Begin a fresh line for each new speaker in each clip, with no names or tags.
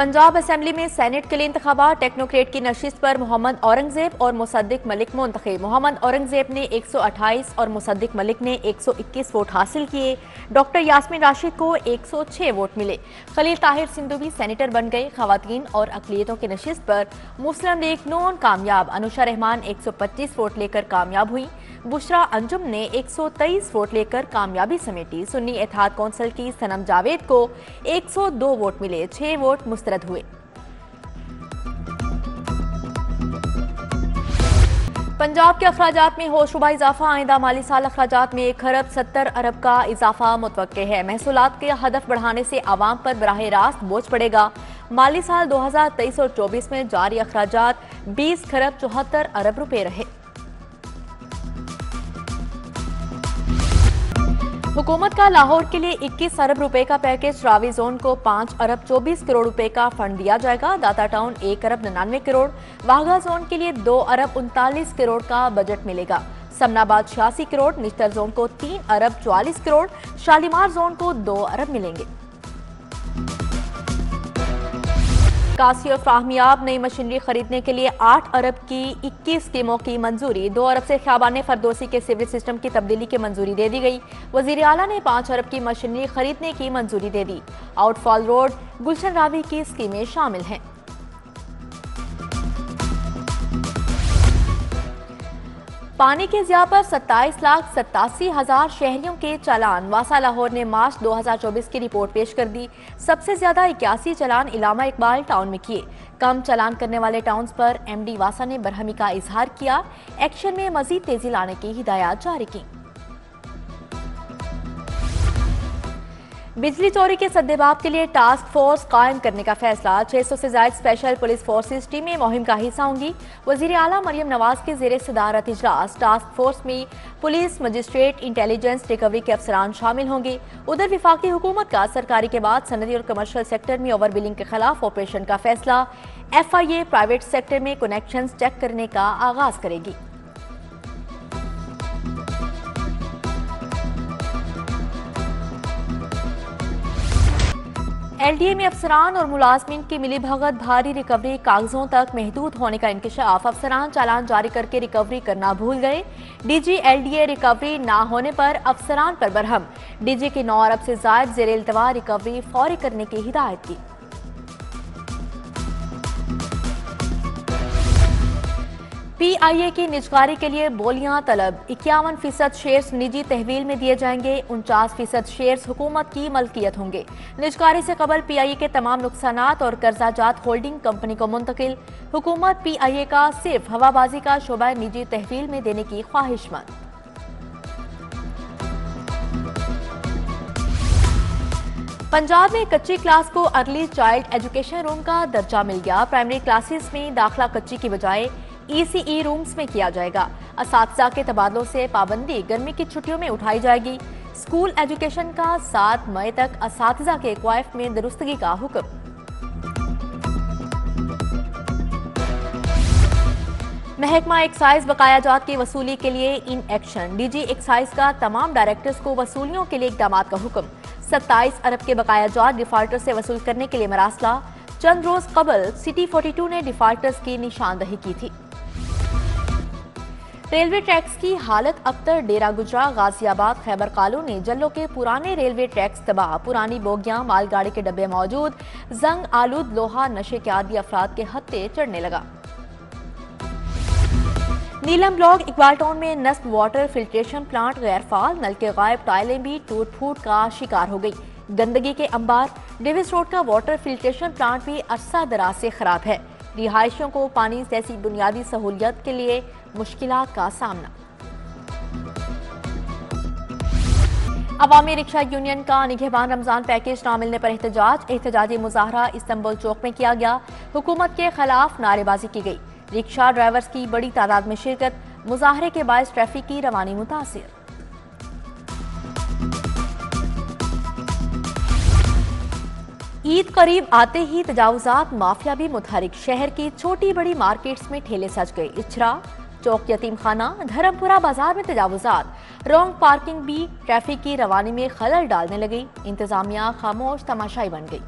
Punjab assembly में senate के लिए इंतखाबात, टेक्नोक्रेट की नशिस्त पर मोहम्मद औरंगजेब और मुसद्दिक मलिक मुंतखब। मोहम्मद औरंगजेब ने 128 और मुसद्दिक मलिक ने 121 वोट हासिल किए। डॉक्टर यास्मीन राशिद को 106 वोट मिले। खलील ताहिर सिंधु भी सेनेटर बन गए। खवातीन और अकलियतों की नशिस्त पर मुस्लिम लीग नून कामयाब। अनुशा रहमान 125 वोट लेकर कामयाब हुई। बुशरा अंजुम ने 123 वोट लेकर कामयाबी समेटी। सुन्नी इत्तेहाद कौंसिल की सनम जावेद को 102 वोट मिले। 6 वोट मुस्तरद हुए। पंजाब के अखराजात में होशरुबा इजाफा। आइंदा माली साल अखराजात में 1 खरब 70 अरब का इजाफा मुतवक्के है। महसूलात के हदफ बढ़ाने से आवाम पर बराह रास्त बोझ पड़ेगा। माली साल 2023 और 24 में जारी अखराजात 20 खरब 74 अरब रुपए रहे। हुकूमत का लाहौर के लिए 21 अरब रुपए का पैकेज। रावी जोन को 5 अरब 24 करोड़ रुपए का फंड दिया जाएगा। दाता टाउन 1 अरब 99 करोड़। वाघा जोन के लिए 2 अरब 39 करोड़ का बजट मिलेगा। समनाबाद 86 करोड़। निश्तर जोन को 3 अरब 44 करोड़। शालीमार जोन को 2 अरब मिलेंगे। कासी और फ्राहमियाब नई मशीनरी खरीदने के लिए 8 अरब की 21 स्कीमों की मंजूरी। 2 अरब से ख्याबान फरदोसी के सिविल सिस्टम की तब्दीली की मंजूरी दे दी गई। वजीर आला ने 5 अरब की मशीनरी खरीदने की मंजूरी दे दी। आउटफॉल रोड, गुलशन रावी की स्कीमें शामिल हैं। पानी के ज़िया पर 27,87,000 शहरियों के चालान। वासा लाहौर ने मार्च 2024 की रिपोर्ट पेश कर दी। सबसे ज्यादा 81 चालान इलामा इकबाल टाउन में किए। कम चालान करने वाले टाउन्स पर एमडी वासा ने बरहमी का इजहार किया। एक्शन में मजीद तेजी लाने की हिदायत जारी की। बिजली चोरी के सद्देबाब के लिए टास्क फोर्स कायम करने का फैसला। 600 से ज्यादा स्पेशल पुलिस फोर्सेस टीमें मुहिम का हिस्सा होंगी। वजीर आला मरियम नवाज के जेर सदारत इजलास। टास्क फोर्स में पुलिस, मजिस्ट्रेट, इंटेलिजेंस, रिकवरी के अफसरान शामिल होंगे। उधर विफाकी हुकूमत का सरकारी के बाद सनदी और कमर्शियल सेक्टर में ओवर बिलिंग के खिलाफ ऑपरेशन का फैसला। FIA प्राइवेट सेक्टर में कनेक्शन चेक करने का आगाज करेगी। LDA में अफसरान और मुलाजमीन की मिली भगत। भारी रिकवरी कागजों तक महदूद होने का इंकशाफ। अफसरान चालान जारी करके रिकवरी करना भूल गए। DG LDA रिकवरी ना होने पर अफसरान पर बरहम। DG की 9 अरब से जायद जेर इल्तवा रिकवरी फौरी करने की हिदायत की। PIA की निजकारी के लिए बोलियां तलब। 51% शेयर्स निजी तहवील में दिए जाएंगे। 49% शेयर्स हुकूमत की मलकियत होंगे। निजकारी से कबल PIA के तमाम नुकसानात और कर्जाजात होल्डिंग कंपनी को मुंतकिल। हुकूमत PIA का सिर्फ हवाबाजी का शोबा निजी तहवील में देने की ख्वाहिशमंद। पंजाब में कच्ची क्लास को अर्ली चाइल्ड एजुकेशन रूम का दर्जा मिल गया। प्राइमरी क्लासेस में दाखिला कच्ची की बजाय ECE रूम्स में किया जाएगा। असातिज़ा के तबादलों से पाबंदी गर्मी की छुट्टियों में उठाई जाएगी। स्कूल एजुकेशन का 7 मई तक असातिज़ा के क्वाइफ में दुरुस्तगी का हुक्म। महकमा एक्साइज बकायाजात की वसूली के लिए इन एक्शन। DG एक्साइज का तमाम डायरेक्टर्स को वसूलियों के लिए इकदाम का हुक्म। 27 अरब के बकायाजात डिफाल्टर से वसूल करने के लिए मरासला। चंद रोज कबल सिटी 42 ने डिफाल्टर्स की निशानदही की थी। रेलवे ट्रैक्स की हालत अबतर। डेरा गुजरा, गाजियाबाद, खैबर कॉलोनी, जल्लो के पुराने रेलवे ट्रैक्स तबाह। पुरानी बोगियां, मालगाड़ी के डब्बे मौजूद। जंग आलूद लोहा नशे के आदी अफराद के हत्थे चढ़ने लगा। नीलम ब्लॉक इकबाल टाउन में नस्ब वाटर फिल्ट्रेशन प्लांट गैर फाल। नल के गायब, टाइलें भी टूट फूट का शिकार हो गई। गंदगी के अंबार। डेविस रोड का वाटर फिल्ट्रेशन प्लांट भी अरसा दराज से खराब है। रिहायशियों को पानी जैसी बुनियादी सहूलियत के लिए मुश्किलात का सामना। अवामी रिक्शा यूनियन का निगहबान रमजान पैकेज ना मिलने पर एहतजाजी मुजाहरा इस्तांबुल चौक में किया गया। हुकूमत के खिलाफ नारेबाजी की गई। रिक्शा ड्राइवर्स की बड़ी तादाद में शिरकत। मुजाहरे के बायस ट्रैफिक की रवानी मुतासिर। ईद करीब आते ही तजावुजात माफिया भी मुतहरिक। शहर की छोटी बड़ी मार्केट्स में ठेले सज गए। इचरा चौक, यतीम खाना, धर्मपुरा बाजार में तजावुजात। रॉन्ग पार्किंग भी ट्रैफिक की रवानी में खलल डालने लगी। इंतजामिया खामोश तमाशाई बन गई।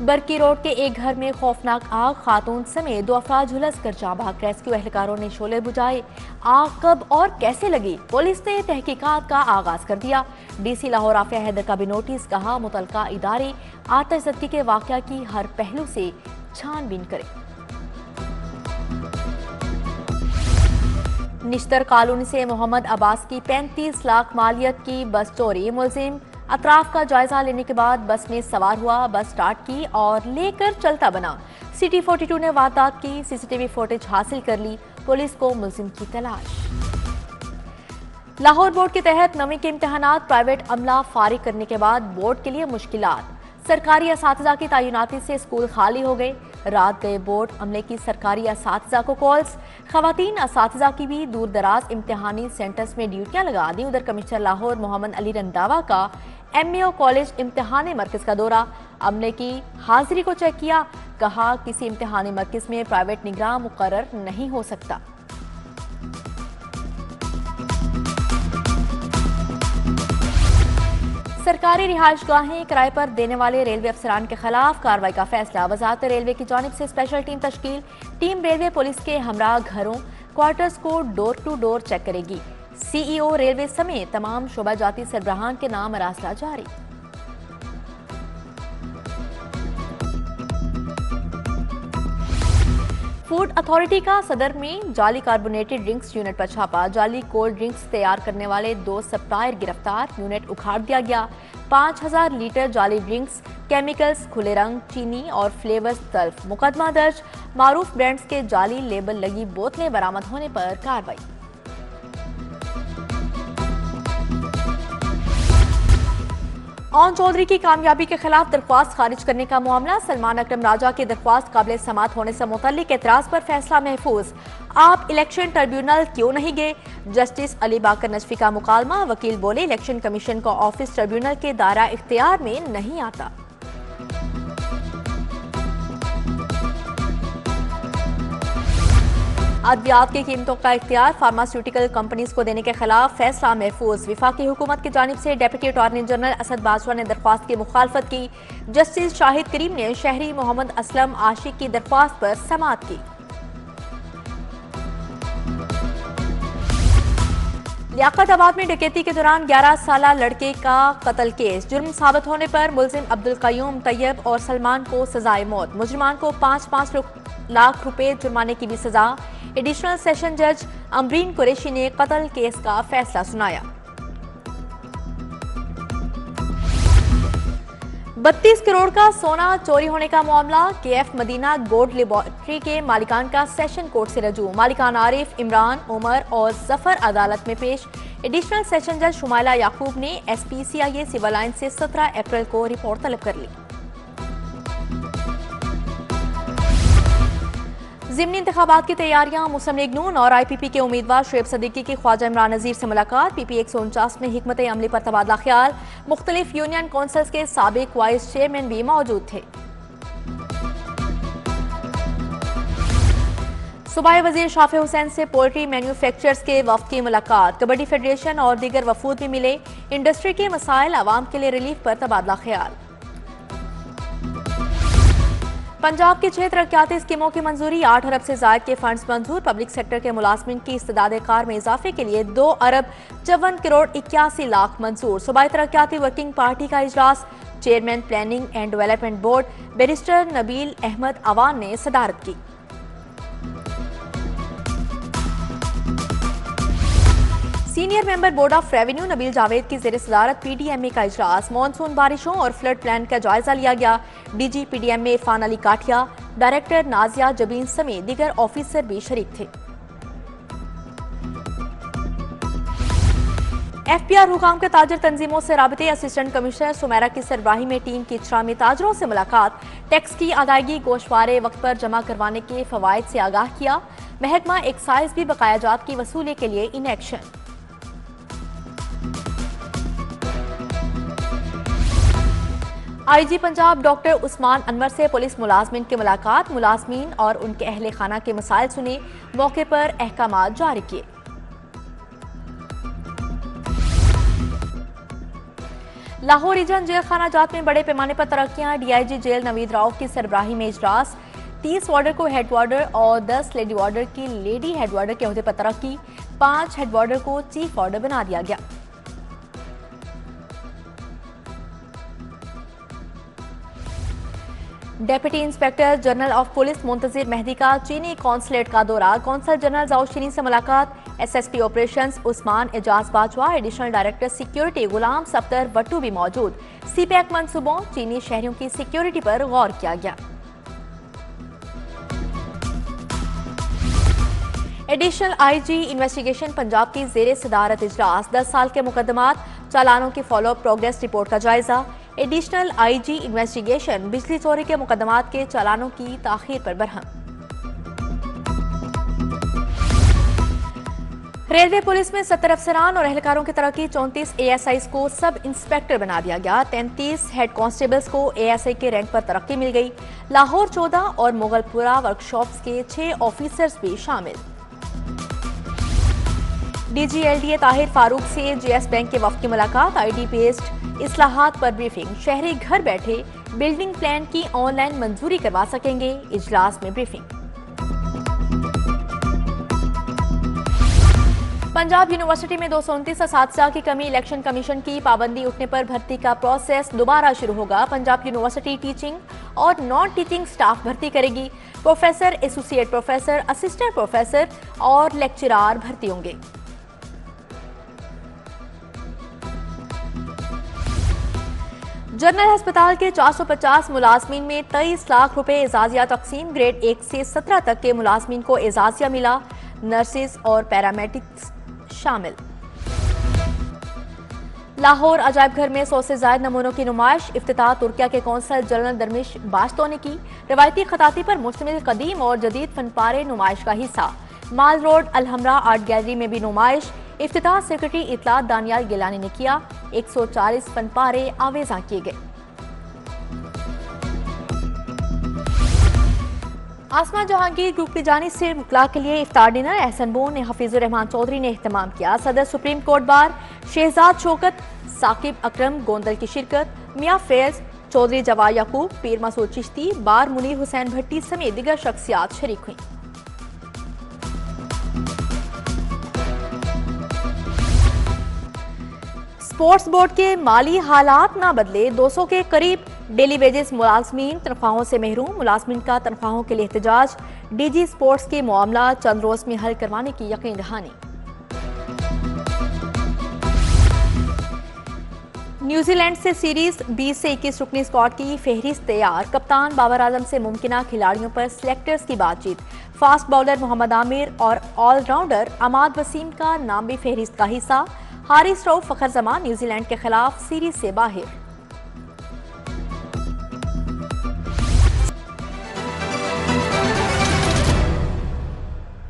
बरकी रोड के एक घर में खौफनाक आग, खातून समेत 2 अफराद झुलस कर जाँ भाग। रेस्क्यू एहलकारों ने शोले बुझाए। आग कब और कैसे लगी, पुलिस ने तहकीकात का आगाज कर दिया। डीसी लाहौर आफिया हैदर का भी नोटिस, कहा मुतलका इदारे आतिशज़दगी के वाक़या की हर पहलू से छानबीन करें। निश्तर कॉलोनी से मोहम्मद अब्बास की 35 लाख मालियत की बस चोरी। मुलजिम अतराफ का जायजा लेने के बाद बस में सवार हुआ, बस स्टार्ट की और लेकर चलता बना। सिटी 42 ने वारदात की सीसीटीवी फुटेज हासिल कर ली। पुलिस को मुलजिम की तलाश। लाहौर बोर्ड के तहत 9वीं के इम्तिहानात प्राइवेट अमला फारिग करने के बाद बोर्ड के लिए मुश्किलात। सरकारी असातिज़ा की तैनाती से स्कूल खाली हो गए। रात गए बोर्ड अमले की सरकारी असातिज़ा को कॉल्स। खवातीन असातिज़ा की भी दूर दराज इम्तिहानी सेंटर्स में ड्यूटियां लगा दी। उधर कमिश्नर लाहौर मोहम्मद अली रंधावा का MAO कॉलेज इम्तिहानी मरकज का दौरा, अमले की हाजिरी को चेक किया। कहा किसी इम्तिहानी मरकज में प्राइवेट निगरान मुकर्रर नहीं हो सकता। सरकारी रिहाइशगाहें किराए पर देने वाले रेलवे अफसरान के खिलाफ कार्रवाई का फैसला। वजारत रेलवे की जानिब से स्पेशल टीम तश्कील। टीम रेलवे पुलिस के हमरा घरों क्वार्टर्स को डोर टू डोर चेक करेगी। CEO रेलवे समेत तमाम शोबा जाती सरबराहान के नाम मरासला जारी। फूड अथॉरिटी का सदर में जाली कार्बोनेटेड ड्रिंक्स यूनिट पर छापा। जाली कोल्ड ड्रिंक्स तैयार करने वाले 2 सप्लायर गिरफ्तार। यूनिट उखाड़ दिया गया। 5000 लीटर जाली ड्रिंक्स, केमिकल्स, खुले रंग, चीनी और फ्लेवर्स तल्फ। मुकदमा दर्ज। मारूफ ब्रांड्स के जाली लेबल लगी बोतलें बरामद होने पर कार्रवाई। ओन चौधरी की कामयाबी के खिलाफ दरख्वास्त खारिज करने का मामला। सलमान अकरम राजा की दरख्वास्त काबिल समात होने से मुतल्लिक एतराज पर फैसला महफूज। आप इलेक्शन ट्रिब्यूनल क्यों नहीं गए? जस्टिस अली बाकर नजफी का मुकालमा। वकील बोले इलेक्शन कमीशन का ऑफिस ट्रिब्यूनल के दायरा इख्तियार में नहीं आता। अद्वियात की कीमतों का इख्तियार फार्मास्यूटिकल कंपनीज को देने के खिलाफ फैसला महफूज। विफाकी हुकूमत की जानिब से deputy attorney general Asad Bajwa ने दरख्वास्त की मुखालफत की। जस्टिस शाहिद करीम ने शहरी मोहम्मद असलम आशिक की दरख्वास्त पर समाअत की। लियाकताबाद में डकैती के दौरान 11 साला लड़के का कत्ल केस। जुर्म साबित होने पर मुलजिम अब्दुल कयूम, तैयब और सलमान को सजाए मौत। मुजरिमान को 5-5 लाख रुपए जुर्माने की भी सजा। एडिशनल सेशन जज अमरीन कुरैशी ने कत्ल केस का फैसला सुनाया। 32 करोड़ का सोना चोरी होने का मामला। KF मदीना गोल्ड लेबोरेटरी के मालिकान का सेशन कोर्ट से रजू। मालिकान आरिफ, इमरान, उमर और जफर अदालत में पेश। एडिशनल सेशन जज शुमाइला याकूब ने SPCIA सिविल लाइन से 17 अप्रैल को रिपोर्ट तलब कर ली। ज़िमनी इंतखाबात की तैयारियां। मुस्लिम लीग नून और IPP के उम्मीदवार शुएब सिद्दीकी की ख्वाजा इमरान नज़ीर से मुलाकात। PP 149 में हिकमत अमली पर तबादला ख्याल। मुख्तलिफ यूनियन काउंसिल्स के साबिक वाइस चेयरमैन भी मौजूद थे। सूबाई वजीर शाफी हुसैन से पोल्ट्री मैन्युफैक्चरर्स के वफ्द की मुलाकात। कबड्डी फेडरेशन और दीगर वफूद भी मिले। इंडस्ट्री के मसाइल आवाम के लिए रिलीफ पर तबादला ख्याल। पंजाब की 6 तरक्याती स्कीमों की मंजूरी। 8 अरब से जायद के फंड्स मंजूर। पब्लिक सेक्टर के मुलाजमिन की इस्तेदाद कार में इजाफे के लिए 2 अरब 54 करोड़ 81 लाख मंजूर। सूबाई तरक्याती वर्किंग पार्टी का इजलास। Chairman planning and development board barrister Nabeel Ahmed Awan ने सदारत की। Senior member board of revenue Nabeel Javed की ज़ेर सदारत PDMA का इजलास। मानसून बारिशों और फ्लड प्लान का जायजा लिया गया। DG PDMA इरफान अली काठिया, डायरेक्टर नाजिया जबीन समेत दीगर ऑफिसर भी शरीक थे। FPR हुकाम के ताजर तंजीमों से राबते। असिस्टेंट कमिश्नर सुमेरा की सरबराही में टीम की इचरा में ताजरों से मुलाकात। टैक्स की अदायगी गोशवारे वक्त पर जमा करवाने के फवायद से आगाह किया। महकमा एक्साइज भी बकायाजात की वसूली के लिए in action. IG Punjab doctor Usman Anwar से पुलिस मुलाजमीन की मुलाकात। मुलाजमीन और उनके अहले खाना के मसाइल सुने। मौके पर अहकामात जारी किए। लाहौर रीजन जेल खाना जात में बड़े पैमाने पर तरक्कियां। डीआईजी जेल नवीद राव की सरबराही में इजलास। 30 वार्डर को हेड वार्डर और 10 लेडी वार्डर की लेडी हेड वार्डर के ओहदे पर तरक्की। 5 हेड वार्डर को चीफ वार्डर बना दिया गया। Deputy inspector general of police Muntazir Mehdi का चीनी कॉन्सुलेट का दौरा। कौंसल जनरल जाओशीनी से मुलाकात। SSP operations Usman Ejaz Bajwa, additional director security Ghulam Safdar Wattoo भी मौजूद। सीपैक मंसूबों चीनी शहरियों की सिक्योरिटी पर गौर किया गया। एडिशनल आईजी इन्वेस्टिगेशन पंजाब की जेर सदारत इजलास। 10 साल के मुकदमात चालानों की फॉलोअप प्रोग्रेस रिपोर्ट का जायजा। एडिशनल आईजी इन्वेस्टिगेशन बिजली चोरी के मुकदमात के चालानों की ताखीर पर बरहम। रेलवे पुलिस में 70 अफसरान और एहलकारों की तरक्की। 34 ASIs को सब इंस्पेक्टर बना दिया गया। 33 हेड कांस्टेबल्स को ASI के रैंक पर तरक्की मिल गई। लाहौर 14 और मुगलपुरा वर्कशॉप्स के 6 ऑफिसर्स भी शामिल। DG LDA ताहिर फारूक से JS बैंक के वफ्द की मुलाकात। ID बेस्ड इस्लाहात पर ब्रीफिंग। शहरी घर बैठे बिल्डिंग प्लान की ऑनलाइन मंजूरी करवा सकेंगे। इजलास में ब्रीफिंग। पंजाब यूनिवर्सिटी में 229 असातिज़ा की कमी। इलेक्शन कमीशन की पाबंदी उठने पर भर्ती का प्रोसेस दोबारा शुरू होगा। पंजाब यूनिवर्सिटी टीचिंग और नॉन टीचिंग स्टाफ भर्ती करेगी। Professor, associate professor, assistant professor और लेक्चरार भर्ती होंगे। जनरल अस्पताल के 450 मुलाजमीन में 23 लाख रुपए एजाजिया तकसीम। ग्रेड 1 से 17 तक के मुलाजमीन को एजाजिया मिला। नर्सेज और पैरामेडिक्स शामिल। लाहौर अजायब घर में 100 से ज्यादा नमूनों की नुमाइश। इफ्तिताह तुर्किया के कौंसल जनरल दरमिश बाश्तो ने की। रवायती खताती पर मुश्तमिल कदीम और जदीद फनपारे नुमाइश का हिस्सा। माल रोड अलहमरा आर्ट गैलरी में भी नुमाइश। इफ्तिताह सेक्रेटरी इतलात दानियाल गिलानी ने किया। 140 फनपारे आवेजा किए गए। आसमा जहांगीर ग्रुप की जानिब से मुकला के लिए इफ्तार डिनर। एहसन बोन ने हफीजुर रहमान चौधरी ने एहतमाम किया। सदर supreme court bar Shahzad Shaukat, Saqib अकरम गोंदल की शिरकत। मियां फैज चौधरी, जवार याकूब, पीर मसूद चिश्ती, बार मुनीर हुसैन भट्टी समेत दिगर शख्सियात शरीक हुई। स्पोर्ट्स बोर्ड के माली हालात ना बदले। 200 के करीब डेली वेजेस मुलाजमीन तनख्वाहों से महरूम। मुलाजमीन का तनख्वाहों के लिए एहतजाज। DG स्पोर्ट्स के मामला चंद रोज में हल करवाने की यकीन दहानी। न्यूजीलैंड से सीरीज 20 से 21 रुकनी स्क्वाड की फहरिस्त तैयार। कप्तान बाबर आजम से मुमकिना खिलाड़ियों पर सिलेक्टर्स की बातचीत। फास्ट बॉलर मोहम्मद आमिर और ऑलराउंडर अमाद वसीम का नाम भी फहरिस्त का हिस्सा। हारिस रऊफ फखर जमान न्यूजीलैंड के खिलाफ सीरीज से बाहर।